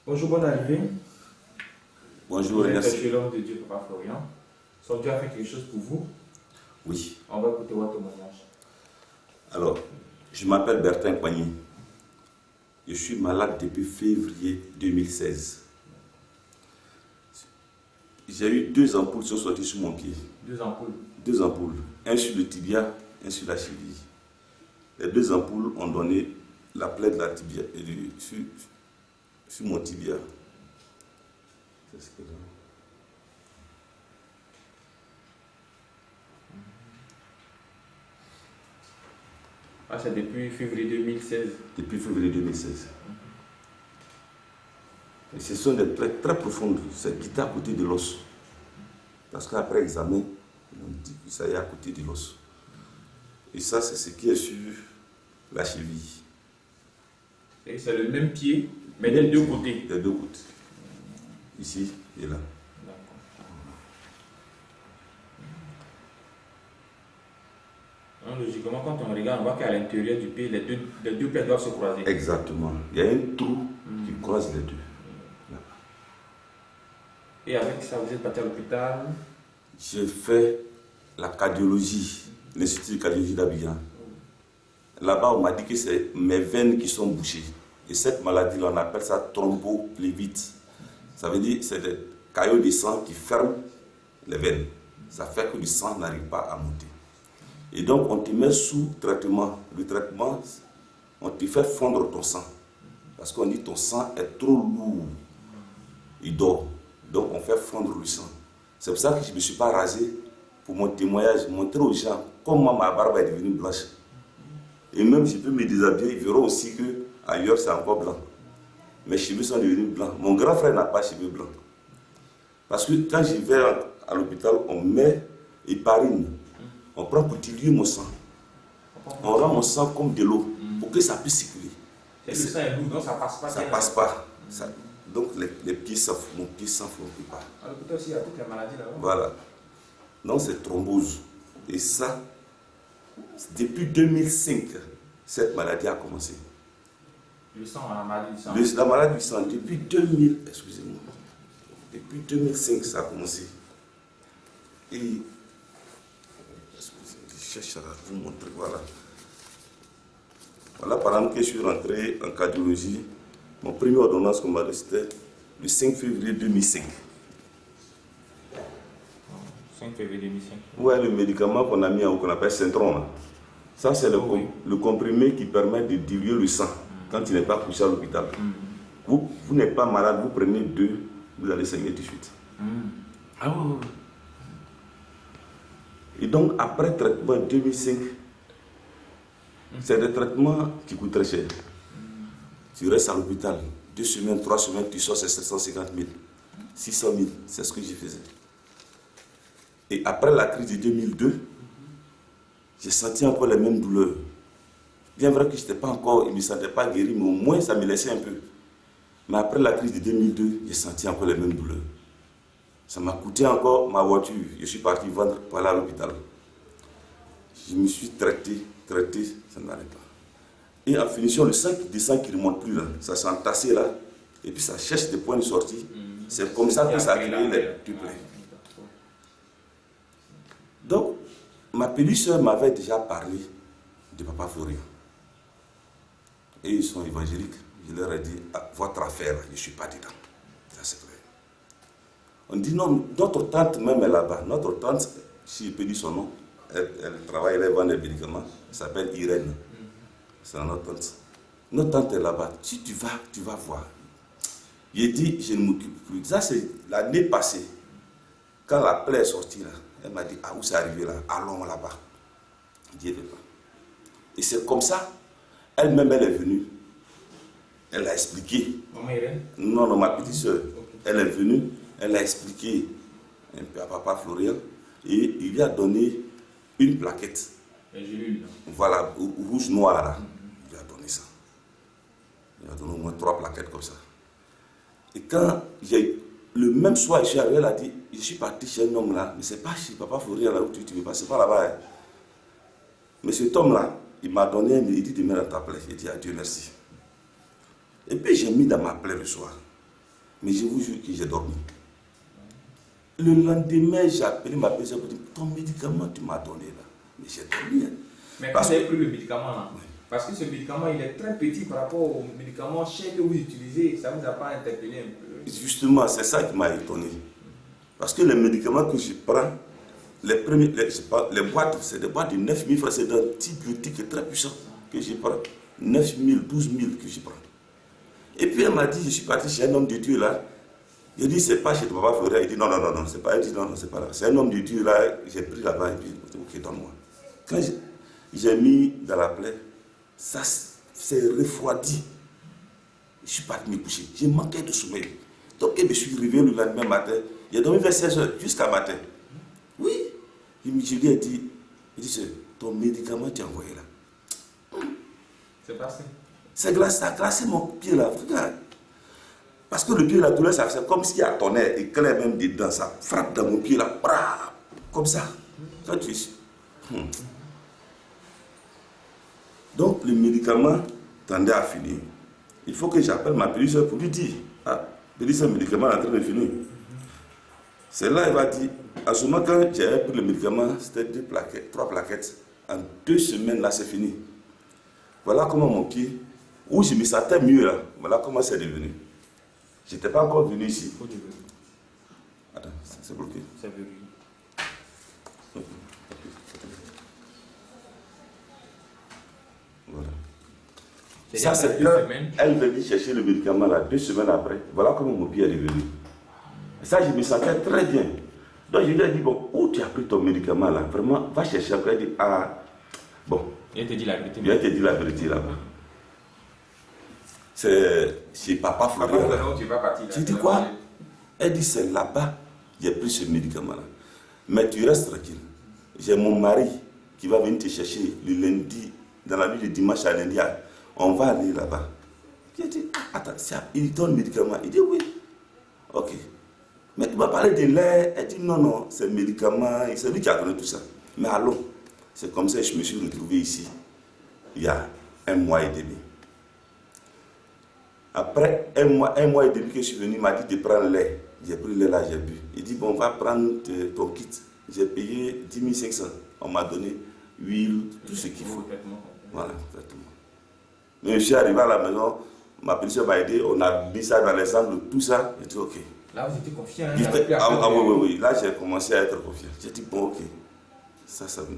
Bonjour, bonne arrivée. Bonjour, Vous êtes merci. chez l'homme de Dieu, Papa Florian. Son Dieu a fait quelque chose pour vous. Oui. On va écouter votre témoignage. Alors, je m'appelle Bertin Poigny. Je suis malade depuis février 2016. J'ai eu 2 ampoules qui sont sorties sur mon pied. 2 ampoules. 2 ampoules. Un sur le tibia, un sur la cheville. Les 2 ampoules ont donné la plaie de la tibia et sur mon tibia. C'est ce que j'ai. Ah, c'est depuis février 2016. Depuis février 2016. Et ce sont des plaies très profondes. C'est quitté à côté de l'os. Parce qu'après examen, on dit que ça y est à côté de l'os. Et ça, c'est ce qui est sur la cheville. Et c'est le même pied, mais des deux côtés. Des 2 côtés. Ici et là. Donc, logiquement, quand on regarde, on voit qu'à l'intérieur du pied, les deux plaies doivent se croiser. Exactement. Il y a un trou qui croise les deux. Et avec ça, vous êtes parti à l'hôpital. J'ai fait la cardiologie, l'Institut de cardiologie d'Abidjan. Là-bas, on m'a dit que c'est mes veines qui sont bouchées. Et cette maladie-là, on appelle ça thromboplévite. Ça veut dire que c'est des caillots de sang qui ferment les veines. Ça fait que le sang n'arrive pas à monter. Et donc, on te met sous traitement. Le traitement, on te fait fondre ton sang. Parce qu'on dit que ton sang est trop lourd. Il dort. Donc, on fait fondre le sang. C'est pour ça que je ne me suis pas rasé pour mon témoignage, montrer aux gens comment ma barbe est devenue blanche. Et même si je peux me déshabiller, ils verront aussi qu'ailleurs c'est encore blanc. Mes cheveux sont devenus blancs. Mon grand frère n'a pas de cheveux blancs. Parce que quand je vais à l'hôpital, on met héparine. On prend pour diluer mon sang. On rend mon sang comme de l'eau pour que ça puisse circuler. Et le sang est lourd, donc ça passe pas. Ça passe pas. Donc les pieds s'enflent, mon pied s'enfle pas. À l'hôpital aussi, il y a toutes les maladies là-bas. Voilà. Donc c'est thrombose. Et ça, depuis 2005, cette maladie a commencé. Le sang, la maladie du sang. La maladie du sang, depuis 2000, excusez-moi, depuis 2005, ça a commencé. Et, excusez-moi, je cherche à vous montrer, voilà. Voilà, par exemple, que je suis rentré en cardiologie. Mon premier ordonnance qu'on m'a donné, c'était le 5 février 2005. 5 février 2005. Ouais, le médicament qu'on a mis en haut, qu'on appelle Centron, là. Ça, c'est le comprimé qui permet de diluer le sang quand il n'est pas poussé à l'hôpital. Vous n'êtes pas malade, vous prenez 2, vous allez saigner tout de suite. Ah ouais. Et donc, après traitement 2005, c'est des traitements qui coûtent très cher. Tu restes à l'hôpital, 2 semaines, 3 semaines, tu sors, c'est 750 000, 600 000, c'est ce que je faisais. Et après la crise de 2002, j'ai senti encore les mêmes douleurs. Bien vrai que je ne me sentais pas guéri, mais au moins ça me laissait un peu. Mais après la crise de 2002, j'ai senti encore les mêmes douleurs. Ça m'a coûté encore ma voiture. Je suis parti vendre pour aller à l'hôpital. Je me suis traité, ça n'allait pas. Et en finissant, le sang qui descend, qui ne remonte plus là, ça s'est entassé là, et puis ça cherche des points de sortie. C'est comme ça que ça a créé les plaies. Donc, ma petite soeur m'avait déjà parlé de Papa Florian. Et ils sont évangéliques. Je leur ai dit, votre affaire, je ne suis pas dedans. Ça c'est clair. On dit non, notre tante même est là-bas. Notre tante, si je peux dire son nom, elle travaille, elle vend des médicaments. Elle s'appelle Irène. C'est notre tante. Notre tante est là-bas. Si tu vas voir. J'ai dit, je ne m'occupe plus. Ça, c'est l'année passée. Quand la plaie est sortie là, elle m'a dit, où c'est arrivé là? Allons là-bas. Je dis, pas. Et c'est comme ça, elle-même, elle est venue. Elle a expliqué. Maman Irène? Non, ma petite soeur. Okay. Elle est venue, elle a expliqué un peu à Papa Florian et il lui a donné une plaquette. J'ai lu. Voilà, rouge-noir là. Il lui a donné ça. Il a donné au moins 3 plaquettes comme ça. Et quand le même soir, je suis arrivé, elle a dit, je suis parti chez un homme là, mais c'est pas chez Papa Florian là où tu veux pas, c'est pas là-bas. Hein. Mais cet homme là, il m'a donné un médicament dans ta plaie. J'ai dit adieu, merci. Et puis j'ai mis dans ma plaie le soir. Mais je vous jure que j'ai dormi. Le lendemain, j'ai appelé ma personne pour dire, ton médicament, tu m'as donné là. Mais j'ai dormi. Hein. Mais quand vous avez pris le médicament là, oui. Parce que ce médicament, il est très petit par rapport au médicament cher que vous utilisez, ça ne vous a pas interpellé un peu? Justement, c'est ça qui m'a étonné. Parce que les médicaments que je prends, les boîtes, c'est des boîtes de 9 000 francs, c'est un antibiotique très puissant que je prends. 9 000, 12 000 que je prends. Et puis elle m'a dit, je suis parti chez un homme de Dieu là. Il dit, c'est pas chez ton papa Florian. Il dit, non, c'est pas. Il dit, non, c'est pas là. C'est un homme de Dieu là, j'ai pris là-bas et puis, ok, donne-moi. Quand j'ai mis dans la plaie, ça s'est refroidi. Je suis parti me coucher. J'ai manqué de sommeil. Donc, je me suis réveillé le lendemain matin. J'ai dormi vers 16 h jusqu'à matin. Oui. Je lui ai dit, ton médicament, tu as envoyé là. C'est passé. Ça a glacé mon pied là. Regarde. Parce que le pied, la douleur, c'est comme s'il y a un tonnerre éclair même dedans. Ça frappe dans mon pied là. Comme ça. Quand tu es. Donc, le médicament tendait à finir. Il faut que j'appelle ma pédicure pour lui dire, pédicure, le médicament est en train de finir. C'est là il va dire, à ce moment quand j'ai pris le médicament, c'était 3 plaquettes. En 2 semaines, là, c'est fini. Voilà comment mon pied, où je me sentais mieux là, voilà comment c'est devenu. Je n'étais pas encore venu ici. Attends, c'est bloqué. C'est bloqué. Voilà. Ça, c'est quand elle venait chercher le médicament là, 2 semaines après. Voilà comment mon pied est revenu. Ça, je me sentais très bien. Donc, je lui ai dit, bon, où tu as pris ton médicament là? Vraiment, va chercher. Après, elle dit, bon. Il te dit la vérité. Il te dit la vérité là-bas. C'est chez Papa Florian. J'ai dit quoi? Elle dit, c'est là-bas, j'ai pris ce médicament là. Mais tu restes tranquille. J'ai mon mari qui va venir te chercher le lundi, dans la nuit de dimanche à lundi. On va aller là-bas. J'ai dit, attends, il donne le médicament. Il dit, oui. Ok. Mais tu m'as parlé de lait. Elle dit, non, c'est le médicament. C'est lui qui a donné tout ça. Mais allons. C'est comme ça que je me suis retrouvé ici, il y a 1 mois et demi. Après 1 mois et demi que je suis venu, il m'a dit de prendre le lait. J'ai pris le lait là, j'ai bu. Il dit, bon, on va prendre ton kit. J'ai payé 10 500. On m'a donné huile, tout ce qu'il faut. Voilà, exactement. Mais je suis arrivé à la maison, ma pédicure m'a aidé, on a mis ça dans les angles, tout ça. J'ai dit, ok. Là, vous étiez confiant. Oui. Là, j'ai commencé à être confiant. J'ai dit, bon, ok. Ça me...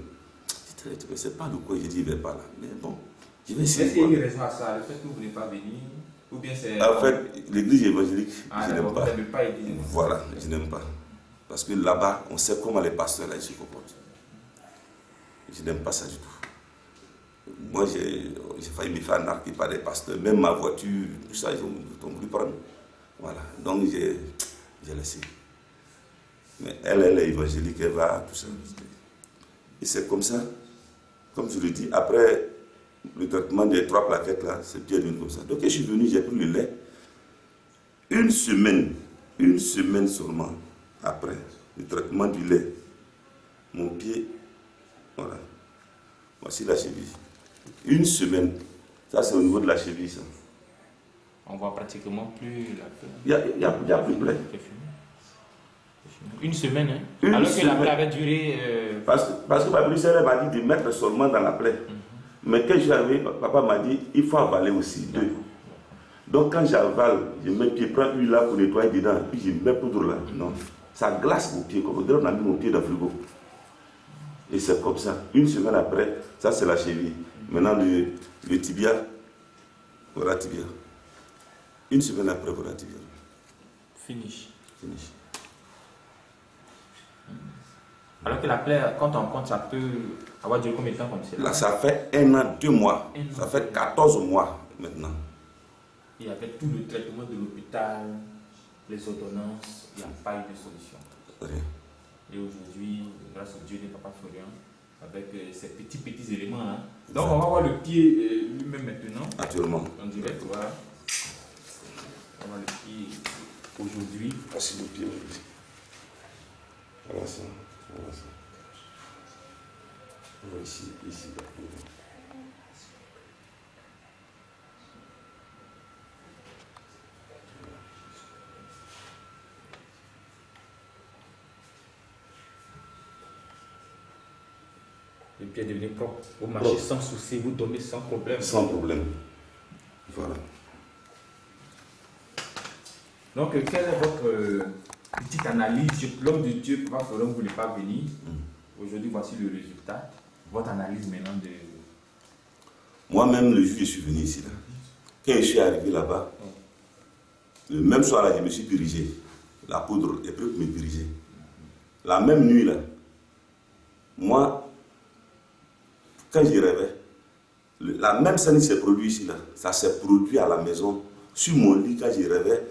C'est pas de quoi j'ai dit, il ne va pas là. Mais bon, je vais essayer. Est-ce qu'il y a une raison à ça, le fait que vous ne voulez pas venir? Ou bien c'est... En fait, l'église évangélique, je n'aime pas. Voilà, je n'aime pas. Parce que là-bas, on sait comment les pasteurs là, ils se comportent. Je n'aime pas ça du tout. Moi, j'ai failli me faire narquer par des pasteurs. Même ma voiture, tout ça, ils ont voulu prendre. Voilà. Donc, j'ai laissé. Mais elle est évangélique, elle va, tout ça. Et c'est comme ça. Comme je le dis, après le traitement des 3 plaquettes là, c'est bien devenu comme ça. Donc je suis venu, j'ai pris le lait. 1 semaine seulement après le traitement du lait, mon pied, voilà, voici la cheville. 1 semaine, ça c'est au niveau de la cheville ça. On voit pratiquement plus la plaie. Il n'y a plus de plaie. 1 semaine, hein? Alors que la plaie avait duré... Parce que ma pédicure m'a dit de mettre seulement dans la plaie. Mais quand je suis arrivé, papa m'a dit, il faut avaler aussi 2. Donc quand j'avale, je mets pied, prends l'huile là pour nettoyer dedans, puis je mets poudre là. Non, ça glace mon pied, comme on a mis mon pied dans le frigo. Et c'est comme ça. 1 semaine après, ça c'est la cheville. Maintenant le tibia, voilà tibia. 1 semaine après, voilà tibia. Finish. Alors que la plaie, quand on compte, ça peut avoir duré combien de temps comme ça? Là, ça fait 1 an, 2 mois. Ça fait 14 mois maintenant. Et avec tout le traitement de l'hôpital, les ordonnances, il n'y a pas eu de solution. Rien. Et aujourd'hui, grâce au Dieu de Papa Florian, avec ces petits éléments là. Donc on va voir le pied lui-même maintenant. Actuellement. En direct, voilà. On va voir le pied aujourd'hui. Voici le pied aujourd'hui. Voilà ça. Voilà ça. On va ici. pied est devenu propre. Vous marchez sans souci, vous dormez sans problème. Sans problème. Voilà. Donc, quelle est votre petite analyse? L'homme de Dieu, Papa Florent, ne voulait pas venir. Aujourd'hui, voici le résultat. Votre analyse maintenant de... Moi-même, le jour où je suis venu ici, là, quand je suis arrivé là-bas, le même soir, là, je me suis dirigé. La poudre est prête pour me diriger. La même nuit, là, moi, quand j'y rêvais, la même scène qui s'est produite ici, là, ça s'est produit à la maison, sur mon lit, quand j'y rêvais.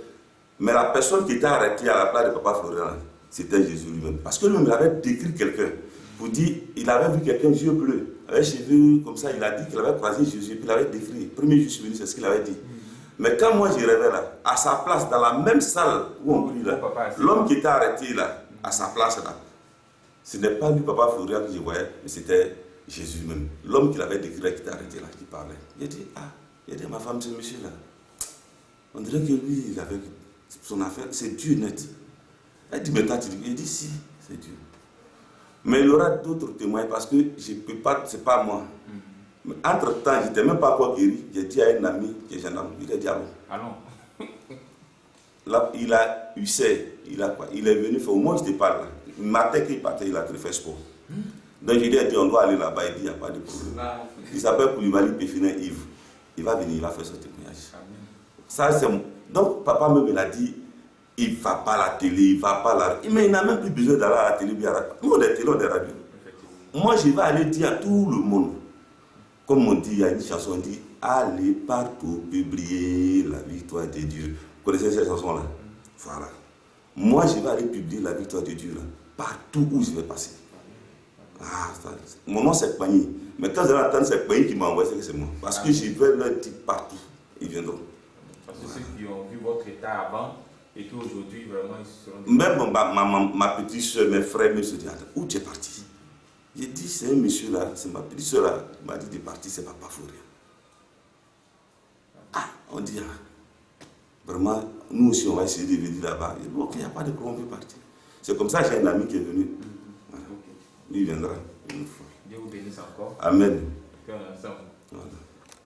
Mais la personne qui était arrêtée à la place de Papa Florent, c'était Jésus lui-même. Parce que lui-même, il avait décrit quelqu'un. Pour dire, il avait vu quelqu'un yeux bleus, avec cheveux comme ça, il a dit qu'il avait croisé Jésus, puis il avait décrit. Premier jour, je suis venu, c'est ce qu'il avait dit. Mais quand moi j'y rêvais là, à sa place, dans la même salle où on prie là, l'homme qui était arrêté là, à sa place là, ce n'est pas lui, Papa Florent, que je voyais, mais c'était Jésus même. L'homme qui l'avait décrit là, qui était arrêté là, qui parlait. Il a dit, ma femme, ce monsieur là. On dirait que lui, il avait son affaire, c'est Dieu net. Elle dit, mais toi, tu dis, il dit, si, c'est Dieu. Mais il y aura d'autres témoins parce que je ne peux pas, c'est pas moi. Mais entre-temps, je n'étais même pas encore guéri. J'ai dit à un ami qui est gendarme, il a dit allons. Là, il a eu il est venu faire, au moins je te parle là. Le matin qu'il partait, il a fait sport. Donc je lui ai dit, on doit aller là-bas, il dit, il n'y a pas de problème. Il s'appelle Koulibaly Péfinin Yves. Il va venir, il va faire son témoignage. Ça, c'est... Donc papa même il a dit, il ne va pas à la télé, il ne va pas à la... Mais il n'a même plus besoin d'aller à la télé. Nous, on est télé, on est radio. Moi, je vais aller dire à tout le monde, comme on dit, il y a une chanson, on dit, allez partout publier la victoire de Dieu. Vous connaissez cette chanson-là? Voilà. Moi, je vais aller publier la victoire de Dieu, là, partout où je vais passer. Mon nom, c'est Pagny. Mais quand vous allez entendre, c'est Pagny qui m'a envoyé, c'est que c'est moi. Parce que je vais leur dire partout, ils viendront. Parce que ceux qui ont vu votre état avant, et qu'aujourd'hui, vraiment, ils se seront... Même ma petite soeur, mes frères me se disent, où tu es parti? J'ai dit, c'est un monsieur là, c'est ma petite soeur là, il m'a dit de partir, c'est Papa Florent. On dit, vraiment, nous aussi, on va essayer de venir là-bas. Il dit, ok, il n'y a pas de problème, on peut partir. C'est comme ça que j'ai un ami qui est venu. Voilà. Lui, il viendra une fois. Dieu vous bénisse encore. Amen. Que ensemble. Voilà.